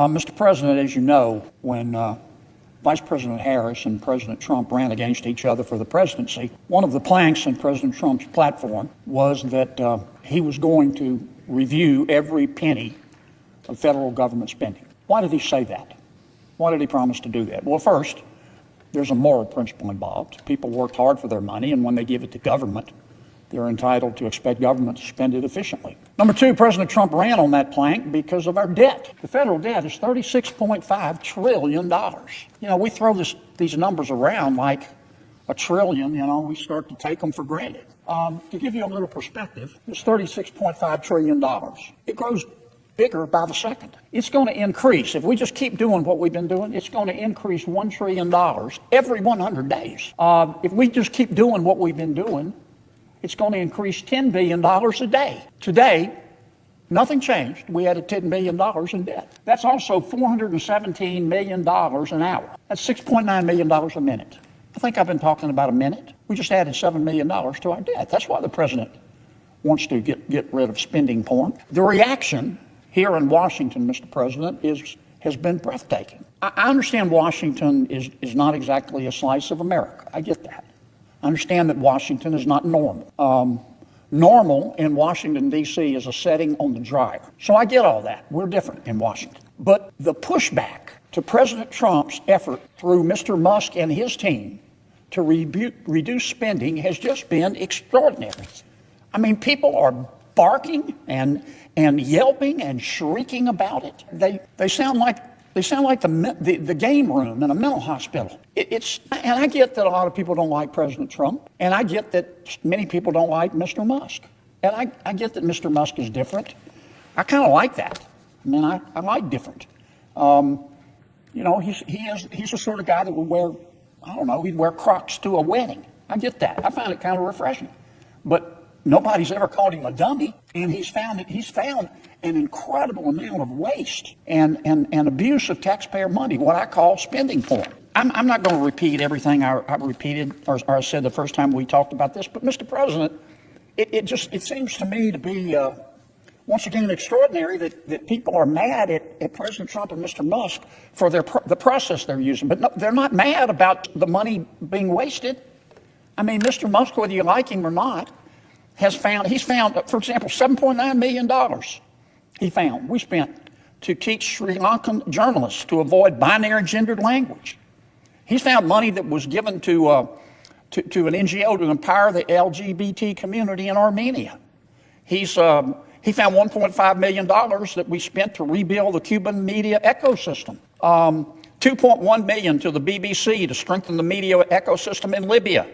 Mr. President, as you know, when Vice President Harris and President Trump ran against each other for the presidency, one of the planks in President Trump's platform was that he was going to review every penny of federal government spending. Why did he say that? Why did he promise to do that? Well, first, there's a moral principle involved. People worked hard for their money, and when they give it to government, they're entitled to expect government to spend it efficiently. Number two, President Trump ran on that plank because of our debt. The federal debt is $36.5 trillion. You know, we throw these numbers around like a trillion, we start to take them for granted. To give you a little perspective, it's $36.5 trillion. It grows bigger by the second. It's going to increase. If we just keep doing what we've been doing, it's going to increase $1 trillion every 100 days. If we just keep doing what we've been doing, it's going to increase $10 billion a day. Today, nothing changed. We added $10 billion in debt. That's also $417 million an hour. That's $6.9 million a minute. I think I've been talking about a minute. We just added $7 million to our debt. That's why the president wants to get rid of spending porn. The reaction here in Washington, Mr. President, has been breathtaking. I understand Washington is not exactly a slice of America. I get that. I understand that Washington is not normal. Normal in Washington, D.C. is a setting on the dryer. So I get all that. We're different in Washington. But the pushback to President Trump's effort through Mr. Musk and his team to reduce spending has just been extraordinary. I mean, people are barking and yelping and shrieking about it. They sound like the game room in a mental hospital. And I get that a lot of people don't like President Trump, and I get that many people don't like Mr. Musk, and I get that Mr. Musk is different. I kind of like that. I mean, I like different. He's the sort of guy that would wear, he'd wear Crocs to a wedding. I get that. I find it kind of refreshing, but nobody's ever called him a dummy, and he's found an incredible amount of waste and abuse of taxpayer money, what I call spending porn. I'm not going to repeat everything I repeated or I said the first time we talked about this, but Mr. President, it seems to me to be once again extraordinary that people are mad at President Trump and Mr. Musk for the process they're using, but no, they're not mad about the money being wasted. I mean, Mr. Musk, whether you like him or not, he's found, for example, $7.9 million we spent to teach Sri Lankan journalists to avoid binary gendered language. He's found money that was given to an NGO to empower the LGBT community in Armenia. He found $1.5 million that we spent to rebuild the Cuban media ecosystem. $2.1 million to the BBC to strengthen the media ecosystem in Libya.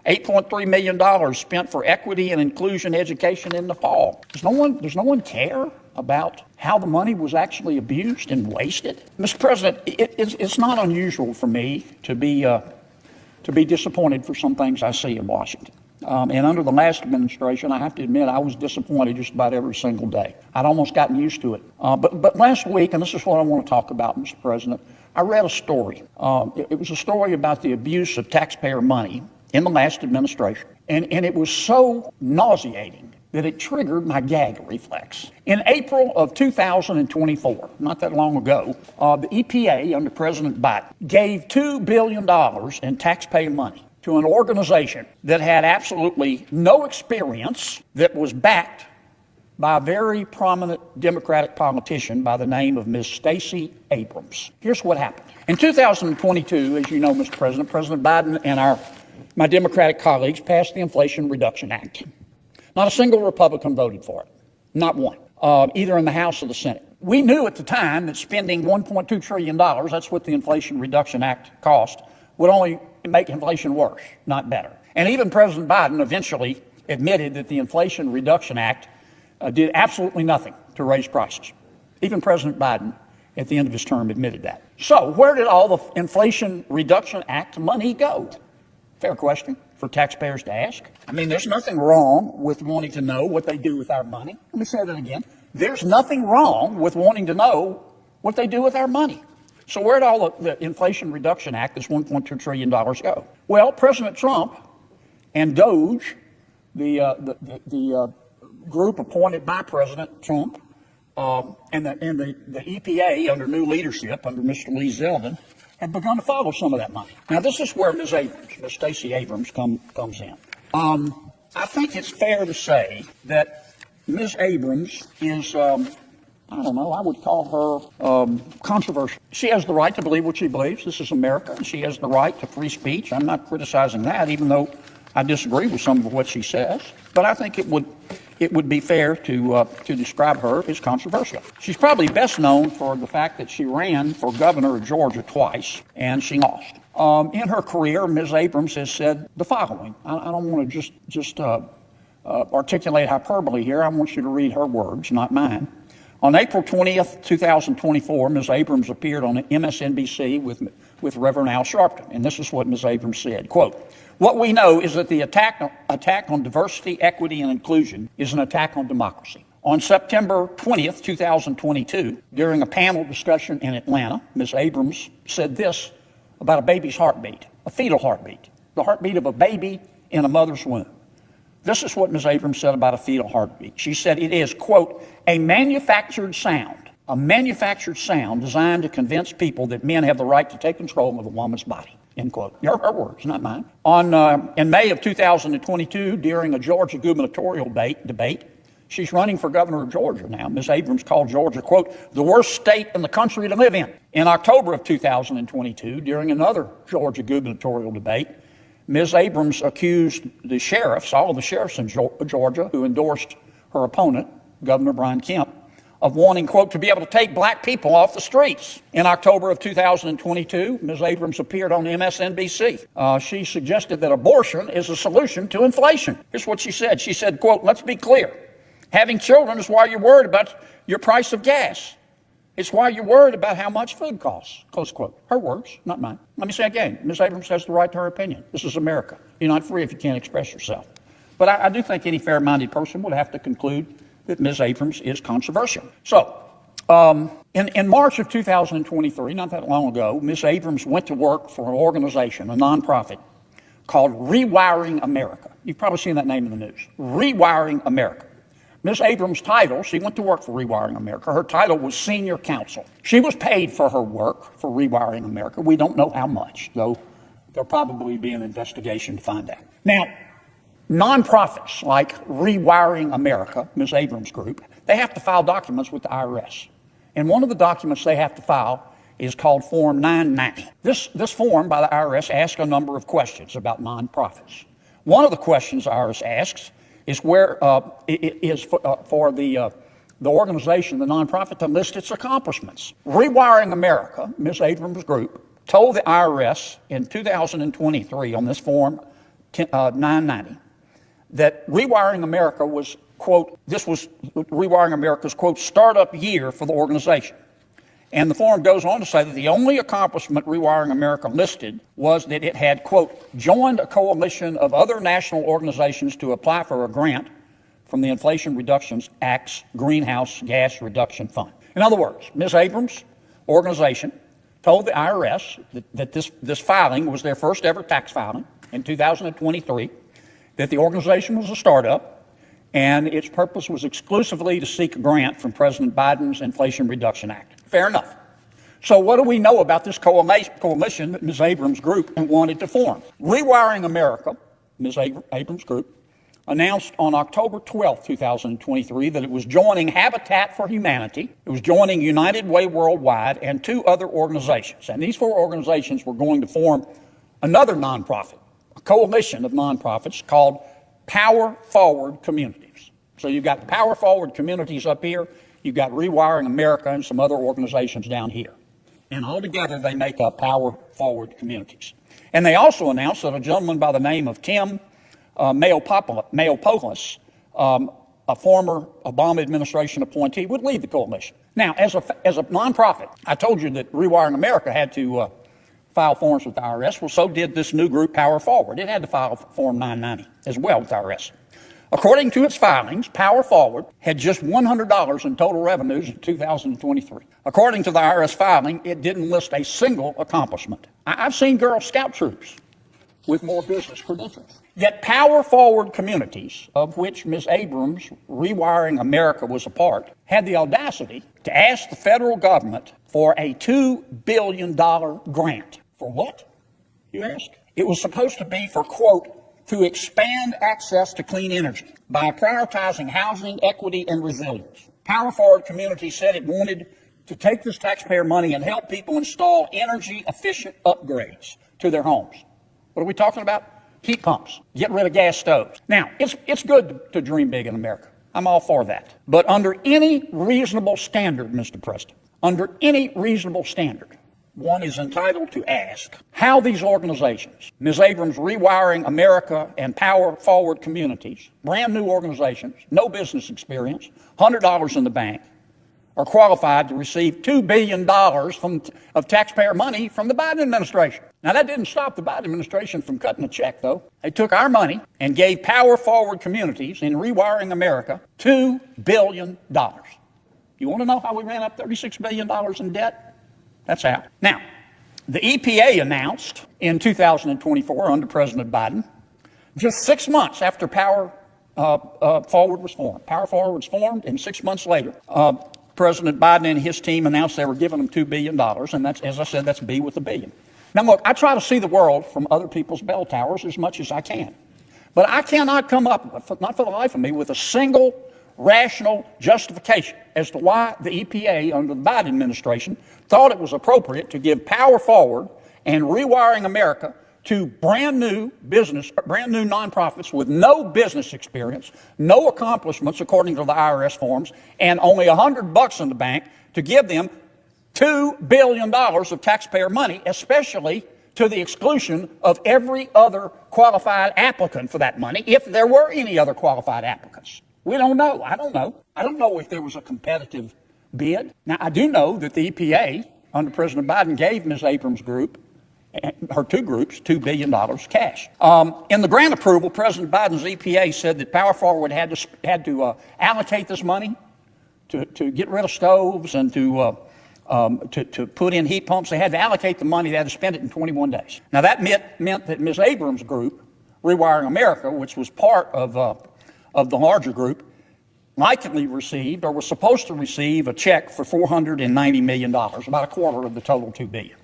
$8.3 million spent for equity and inclusion education in Nepal. Does no one care about how the money was actually abused and wasted? Mr. President, it's not unusual for me to be disappointed for some things I see in Washington. And under the last administration, I have to admit, I was disappointed just about every single day. I'd almost gotten used to it. But last week, and this is what I want to talk about, Mr. President, I read a story. It was a story about the abuse of taxpayer money in the last administration. And it was so nauseating that it triggered my gag reflex. In April of 2024, not that long ago, the EPA under President Biden gave $2 billion in taxpayer money to an organization that had absolutely no experience, that was backed by a very prominent Democratic politician by the name of Ms. Stacey Abrams. Here's what happened. In 2022, as you know, Mr. President, President Biden and my Democratic colleagues passed the Inflation Reduction Act. Not a single Republican voted for it. Not one, either in the House or the Senate. We knew at the time that spending $1.2 trillion, that's what the Inflation Reduction Act cost, would only make inflation worse, not better. And even President Biden eventually admitted that the Inflation Reduction Act did absolutely nothing to raise prices. Even President Biden, at the end of his term, admitted that. So where did all the Inflation Reduction Act money go? Fair question for taxpayers to ask. I mean, there's nothing wrong with wanting to know what they do with our money. Let me say that again. There's nothing wrong with wanting to know what they do with our money. So where did all the Inflation Reduction Act, this $1.2 trillion, go? Well, President Trump and DOGE, the group appointed by President Trump and the EPA, under new leadership, under Mr. Lee Zeldin, have begun to follow some of that money. Now, this is where Ms. Stacey Abrams comes in. I think it's fair to say that Ms. Abrams is, I don't know, I would call her controversial. She has the right to believe what she believes. This is America, and she has the right to free speech. I'm not criticizing that, even though I disagree with some of what she says. But I think it would be fair to describe her as controversial. She's probably best known for the fact that she ran for governor of Georgia twice, and she lost. In her career, Ms. Abrams has said the following. I don't want to just articulate hyperbole here. I want you to read her words, not mine. On April 20th, 2024, Ms. Abrams appeared on MSNBC with Reverend Al Sharpton, and this is what Ms. Abrams said, quote, "What we know is that the attack on diversity, equity, and inclusion is an attack on democracy." On September 20th, 2022, during a panel discussion in Atlanta, Ms. Abrams said this about a baby's heartbeat, a fetal heartbeat, the heartbeat of a baby in a mother's womb. This is what Ms. Abrams said about a fetal heartbeat. She said it is, quote, a manufactured sound designed to convince people that men have the right to take control of a woman's body, end quote. Her words, not mine. In May of 2022, during a Georgia gubernatorial debate, she's running for governor of Georgia now. Ms. Abrams called Georgia, quote, the worst state in the country to live in. In October of 2022, during another Georgia gubernatorial debate, Ms. Abrams accused the sheriffs, all of the sheriffs in Georgia who endorsed her opponent, Governor Brian Kemp, of wanting, quote, to be able to take black people off the streets. In October of 2022, Ms. Abrams appeared on MSNBC. She suggested that abortion is a solution to inflation. Here's what she said. She said, quote, let's be clear. Having children is why you're worried about your price of gas. It's why you're worried about how much food costs, close quote. Her words, not mine. Let me say again, Ms. Abrams has the right to her opinion. This is America. You're not free if you can't express yourself. But I do think any fair-minded person would have to conclude that Ms. Abrams is controversial. So, in March of 2023, not that long ago, Ms. Abrams went to work for an organization, a nonprofit, called Rewiring America. You've probably seen that name in the news. Rewiring America. Ms. Abrams' title, she went to work for Rewiring America. Her title was senior counsel. She was paid for her work for Rewiring America. We don't know how much, though there'll probably be an investigation to find out. Now, nonprofits like Rewiring America, Ms. Abrams' group, they have to file documents with the IRS. And one of the documents they have to file is called Form 990. This form by the IRS asks a number of questions about nonprofits. One of the questions the IRS asks is where it is for the organization, the nonprofit, to list its accomplishments. Rewiring America, Ms. Abrams' group, told the IRS in 2023 on this Form 990 that Rewiring America was, quote, this was Rewiring America's, quote, startup year for the organization. And the form goes on to say that the only accomplishment Rewiring America listed was that it had, quote, joined a coalition of other national organizations to apply for a grant from the Inflation Reduction Act's Greenhouse Gas Reduction Fund. In other words, Ms. Abrams' organization told the IRS that this filing was their first ever tax filing in 2023, that the organization was a startup, and its purpose was exclusively to seek a grant from President Biden's Inflation Reduction Act. Fair enough. So what do we know about this coalition that Ms. Abrams' group wanted to form? Rewiring America, Ms. Abrams' group, announced on October 12, 2023, that it was joining Habitat for Humanity, it was joining United Way Worldwide, and two other organizations. And these four organizations were going to form another nonprofit, a coalition of nonprofits called Power Forward Communities. So you've got Power Forward Communities up here, you've got Rewiring America and some other organizations down here. And altogether they make up Power Forward Communities. And they also announced that a gentleman by the name of Tim Mayopoulos, a former Obama administration appointee, would lead the coalition. Now, as a nonprofit, I told you that Rewiring America had to file forms with the IRS. Well, so did this new group, Power Forward. It had to file Form 990 as well with the IRS. According to its filings, Power Forward had just $100 in total revenues in 2023. According to the IRS filing, it didn't list a single accomplishment. I've seen Girl Scout troops with more business credentials. Yet power-forward communities, of which Ms. Abrams' Rewiring America was a part, had the audacity to ask the federal government for a $2 billion grant. For what, you ask? It was supposed to be for, quote, to expand access to clean energy by prioritizing housing, equity, and resilience. Power-forward communities said it wanted to take this taxpayer money and help people install energy-efficient upgrades to their homes. What are we talking about? Heat pumps. Get rid of gas stoves. Now, it's good to dream big in America. I'm all for that. But under any reasonable standard, Mr. President, under any reasonable standard, one is entitled to ask how these organizations, Ms. Abrams' Rewiring America and Power Forward Communities, brand new organizations, no business experience, $100 in the bank, are qualified to receive $2 billion of taxpayer money from the Biden administration. Now, that didn't stop the Biden administration from cutting a check, though. They took our money and gave power-forward communities in Rewiring America $2 billion. You want to know how we ran up $36 billion in debt? That's how. Now, the EPA announced in 2024 under President Biden, just 6 months after Power Forward was formed. Power Forward was formed, and 6 months later, President Biden and his team announced they were giving them $2 billion, and that's, as I said, that's B with a billion. Now, look, I try to see the world from other people's bell towers as much as I can, but I cannot come up, not for the life of me, with a single rational justification as to why the EPA under the Biden administration thought it was appropriate to give Power Forward and Rewiring America to brand new nonprofits with no business experience, no accomplishments according to the IRS forms, and only $100 in the bank to give them $2 billion of taxpayer money, especially to the exclusion of every other qualified applicant for that money, if there were any other qualified applicants. We don't know. I don't know. I don't know if there was a competitive bid. Now, I do know that the EPA under President Biden gave Ms. Abrams' group, her two groups, $2 billion cash. In the grant approval, President Biden's EPA said that Power Forward had to allocate this money to get rid of stoves and to put in heat pumps. They had to allocate the money. They had to spend it in 21 days. Now, that meant that Ms. Abrams' group, Rewiring America, which was part of the larger group, likely received or was supposed to receive a check for $490 million, about a quarter of the total $2 billion,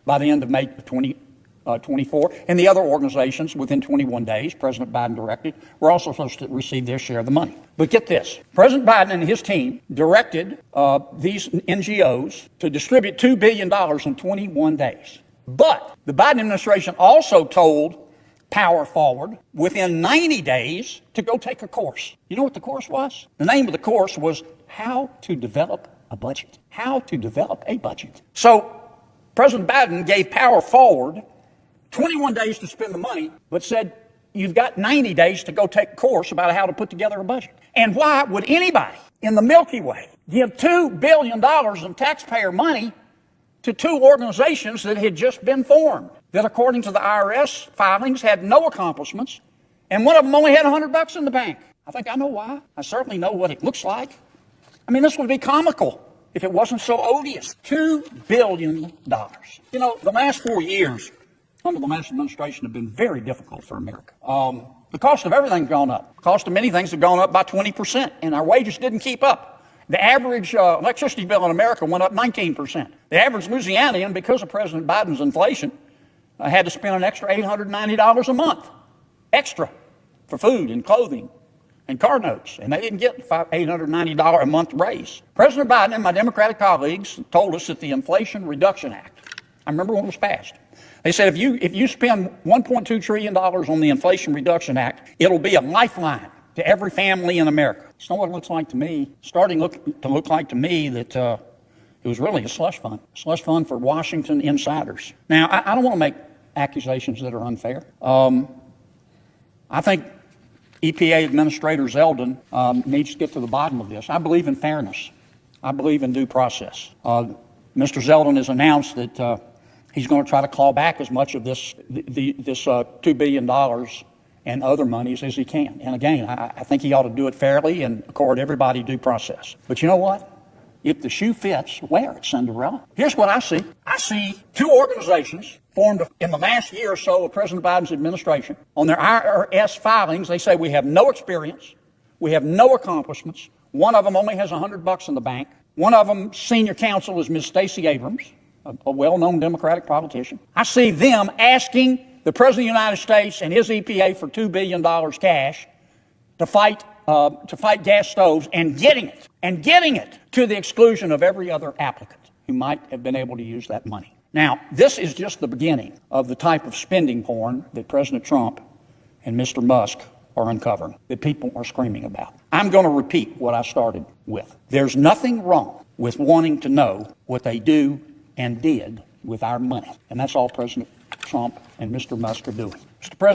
by the end of May 2024. And the other organizations, within 21 days, President Biden directed, were also supposed to receive their share of the money. But get this, President Biden and his team directed these NGOs to distribute $2 billion in 21 days. But the Biden administration also told Power Forward within 90 days to go take a course. You know what the course was? The name of the course was How to Develop a Budget. How to develop a budget. So President Biden gave Power Forward 21 days to spend the money, but said, you've got 90 days to go take a course about how to put together a budget. And why would anybody in the Milky Way give $2 billion of taxpayer money to two organizations that had just been formed, that according to the IRS filings had no accomplishments, and one of them only had $100 in the bank? I think I know why. I certainly know what it looks like. I mean, this would be comical if it wasn't so odious. $2 billion. You know, the last 4 years under the last administration have been very difficult for America. The cost of everything's gone up. The cost of many things have gone up by 20%, and our wages didn't keep up. The average electricity bill in America went up 19%. The average Louisianian, because of President Biden's inflation, had to spend an extra $890 a month, extra, for food and clothing and car notes, and they didn't get $890 a month raise. President Biden and my Democratic colleagues told us that the Inflation Reduction Act, I remember when it was passed, they said if you spend $1.2 trillion on the Inflation Reduction Act, it'll be a lifeline to every family in America. It's not what it looks like to me. Starting to look like to me that it was really a slush fund for Washington insiders. Now, I don't want to make accusations that are unfair. I think EPA Administrator Zeldin needs to get to the bottom of this. I believe in fairness. I believe in due process. Mr. Zeldin has announced that he's going to try to claw back as much of this $2 billion and other monies as he can. And again, I think he ought to do it fairly and accord everybody due process. But you know what? If the shoe fits, wear it, Cinderella. Here's what I see. I see two organizations formed in the last year or so of President Biden's administration. On their IRS filings, they say we have no experience, we have no accomplishments. One of them only has $100 in the bank. One of them, senior counsel, is Ms. Stacey Abrams, a well-known Democratic politician. I see them asking the President of the United States and his EPA for $2 billion cash to fight gas stoves, and getting it to the exclusion of every other applicant who might have been able to use that money. Now, this is just the beginning of the type of spending porn that President Trump and Mr. Musk are uncovering, that people are screaming about. I'm going to repeat what I started with. There's nothing wrong with wanting to know what they do and did with our money. And that's all President Trump and Mr. Musk are doing. Mr. President,